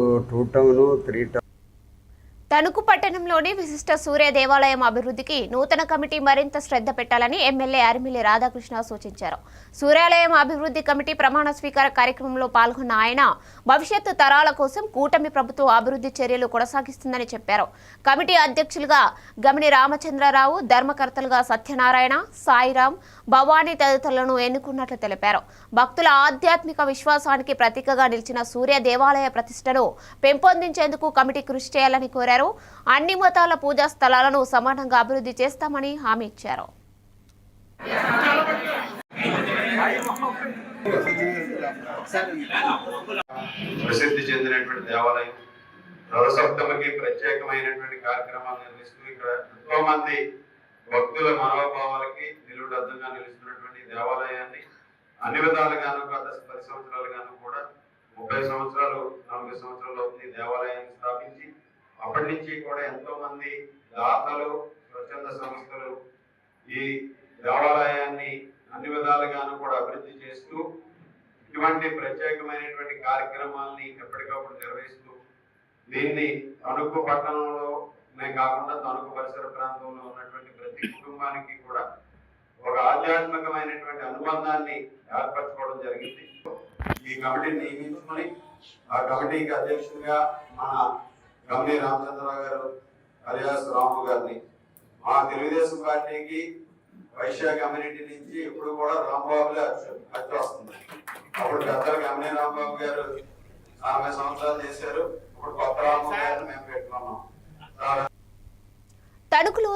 2 town 3 town Tanuku పట్టణంలోని విశిష్ట సూర్య దేవాలయం అభివృద్ధికి నూతన కమిటీ మరింత శ్రద్ధ పెట్టాలని ఎమ్మెల్యే అరిమిల్లి రాధాకృష్ణ సూచించారు. సూర్యాలయం అభివృద్ధి కమిటీ ప్రమాణ స్వీకార కార్యక్రమంలో పాల్గొన్న ఆయన భవిష్యత్తు తరాల కోసం కూటమి ప్రభుత్వం అభివృద్ధి చర్యలు కొనసాగిస్తుందని చెప్పారు. కమిటీ అధ్యక్షులుగా గమిని రామచంద్రరావు, ధర్మకర్తలుగా సత్యనారాయణ, సాయిరాం, భవానీ తదితరులను ఎన్నుకున్నట్లు తెలిపారు. భక్తుల ఆధ్యాత్మిక విశ్వాసానికి ప్రతీకగా నిలిచిన సూర్య దేవాలయ ప్రతిష్టను పెంపొందించేందుకు కమిటీ కృషి చేయాలని కోరారు. అన్ని మతాల పూజా స్థలాలను సమానంగా అభివృద్ధి చేస్తామని హామీ ఇచ్చారు. ప్రసిద్ధి చెందినటువంటి దేవాలయం రథసప్తమికి ప్రత్యేకమైనటువంటి కార్యక్రమాలు నిర్వహిస్తూ ఇక్కడ ఎంతో మంది భక్తుల మనోభావాలకి నిలువుటద్దంగా నిలుస్తున్నటువంటి దేవాలయాన్ని అన్ని విధాలుగాను గత 10 సంవత్సరాలుగాను కూడా 30 సంవత్సరాలు 40 సంవత్సరాలు అవుతుంది దేవాలయాన్ని స్థాపించి. అప్పటి నుంచి కూడా ఎంతో మంది దాతలు, స్వచ్ఛంద సంస్థలు ఈ దేవాలయాన్ని అన్ని విధాలుగాను కూడా అభివృద్ధి చేస్తూ ఇటువంటి ప్రత్యేకమైనటువంటి కార్యక్రమాలని ఎప్పటికప్పుడు నిర్వహిస్తూ దీన్ని తణుకు పట్టణంలోనే కాకుండా తణుకు పరిసర ప్రాంతంలో ఉన్నటువంటి ప్రతి కుటుంబానికి కూడా ఒక ఆధ్యాత్మికమైనటువంటి అనుబంధాన్ని ఏర్పరచుకోవడం జరిగింది. ఈ కమిటీని నియమించుకొని ఆ కమిటీకి అధ్యక్షుడిగా మన గమిని రామచంద్రరావు గారు అలియాస్ రాము గారిని, మా తెలుగుదేశం పార్టీకి వైశ్య కమ్యూనిటీ నుంచి ఇప్పుడు కూడా రాంబాబులే అచ్చు వస్తుంది. అప్పుడు పెద్దలు గమిని రాంబాబు గారు 40 సంవత్సరాలు చేశారు. ఇప్పుడు కొత్త రాంబాబు గారిని మేము పెట్టుకున్నాం. తణుకులో